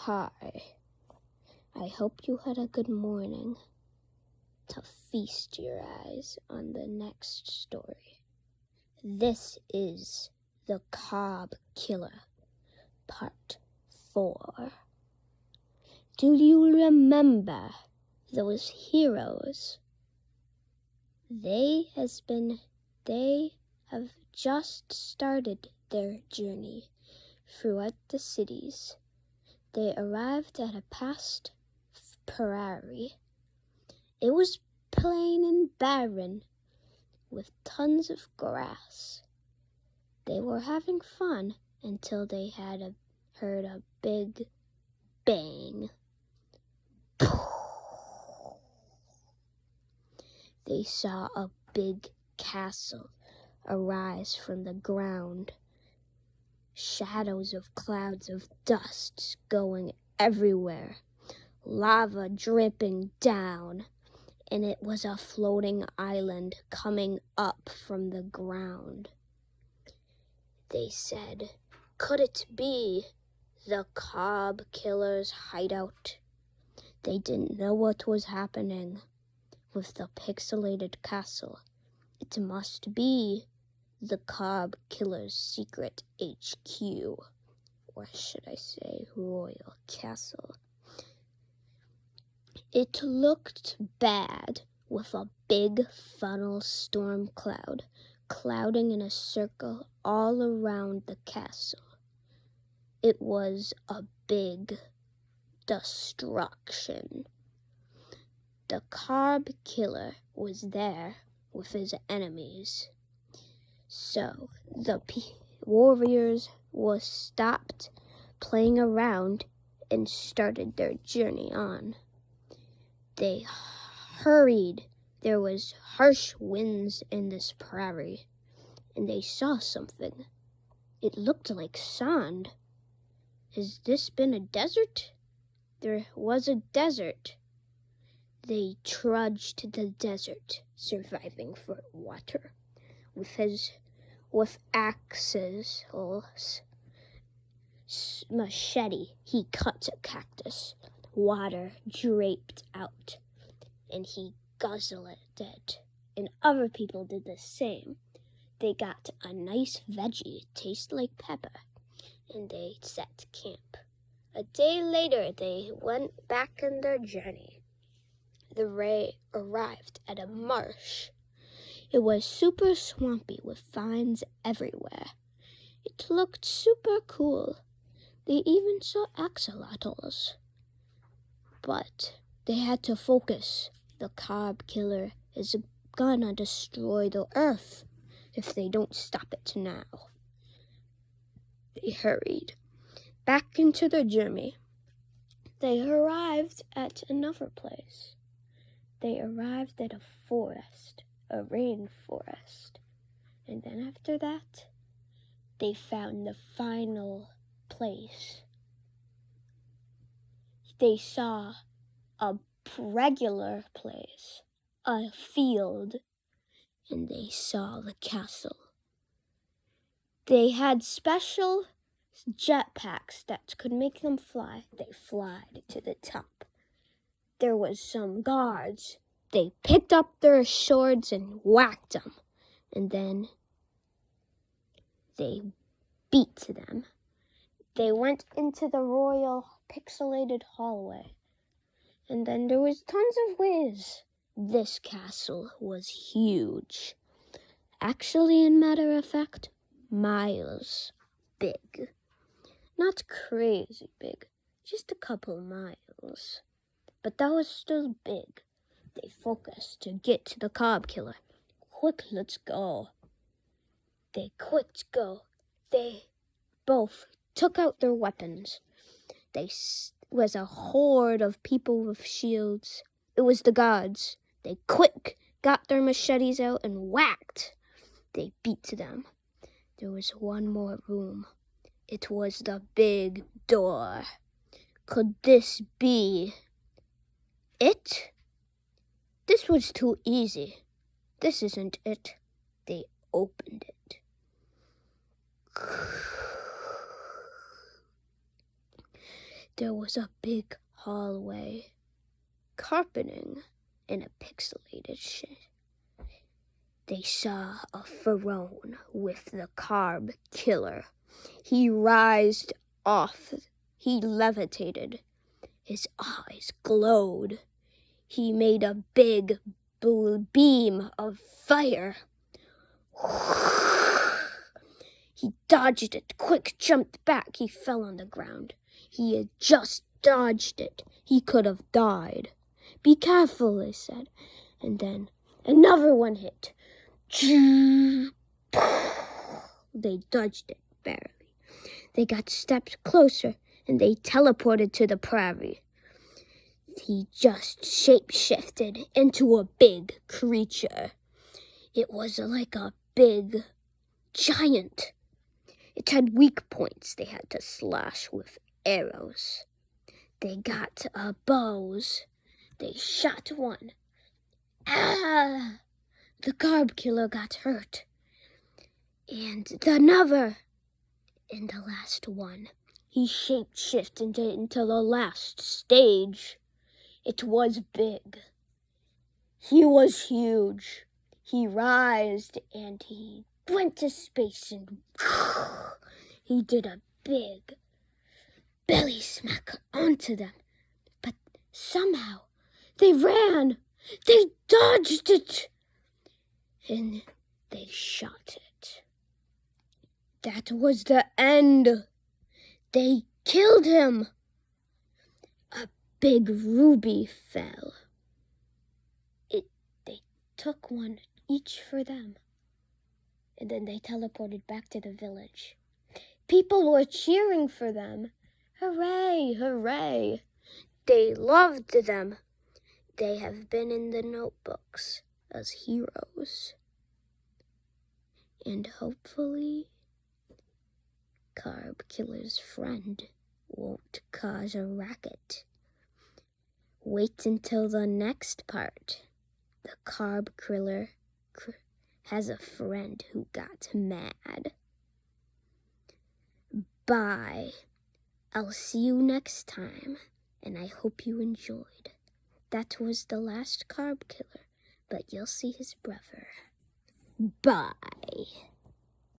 Hi, I hope you had a good morning to feast your eyes on the next story. This is the Carb Killer, part 4. Do you remember those heroes? They have just started their journey throughout the cities. They arrived at a past prairie. It was plain and barren, with tons of grass. They were having fun until they had heard a big bang. They saw a big castle arise from the ground. Shadows of clouds of dust going everywhere, lava dripping down, and it was a floating island coming up from the ground. They said, could it be the Carb Killer's hideout? They didn't know what was happening with the pixelated castle. It must be the Carb Killer's secret HQ, or should I say royal castle. It looked bad, with a big funnel storm cloud clouding in a circle all around the castle. It was a big destruction. The Carb Killer was there with his enemies. So the warriors were stopped playing around and started their journey on. They hurried. There was harsh winds in this prairie, and they saw something. It looked like sand. Has this been a desert? There was a desert. They trudged the desert, surviving for water. With axes or machete, he cut a cactus. Water draped out, and he guzzled it. And other people did the same. They got a nice veggie, taste like pepper, and they set camp. A day later, they went back on their journey. They arrived at a marsh. It was super swampy with vines everywhere. It looked super cool. They even saw axolotls. But they had to focus. The Carb Killer is gonna destroy the earth if they don't stop it now. They hurried back into their journey. They arrived at another place. They arrived at a forest, a rainforest. And then after that, they found the final place. They saw a regular place, a field, and they saw the castle. They had special jetpacks that could make them fly. They flied to the top. There was some guards. They picked up their swords and whacked them, and then they beat them. They went into the royal pixelated hallway, and then there was tons of ways. This castle was huge. Actually, in matter of fact, miles big. Not crazy big, just a couple miles. But that was still big. They focused to get to the Carb Killer. Quick, let's go. They both took out their weapons. Was a horde of people with shields. It was the guards. They quick got their machetes out and whacked. They beat them. There was one more room. It was the big door. Could this be it? This was too easy. This isn't it. They opened it. there was a big hallway, carpeting in a pixelated shit. They saw a throne with the carb killer. He rised off. He levitated. His eyes glowed. He made a big beam of fire. He dodged it, quick, jumped back. He fell on the ground. He had just dodged it. He could have died. Be careful, they said. And then another one hit. They dodged it barely. They got steps closer, and they teleported to the prairie. He just shape-shifted into a big creature. It was like a big giant. It had weak points they had to slash with arrows. They got bows. They shot one. Ah! The carb killer got hurt. And another. And the last one. He shape-shifted into the last stage. It was big. He was huge. He rised and he went to space and he did a big belly smack onto them. But somehow they ran. They dodged it. And they shot it. That was the end. They killed him. A big ruby fell. They took one each for them. And then they teleported back to the village. People were cheering for them. Hooray, hooray. They loved them. They have been in the notebooks as heroes. And hopefully, Carb Killer's friend won't cause a racket. Wait until the next part. The Carb Killer has a friend who got mad. Bye. I'll see you next time, and I hope you enjoyed. That was the last Carb Killer, but you'll see his brother. Bye.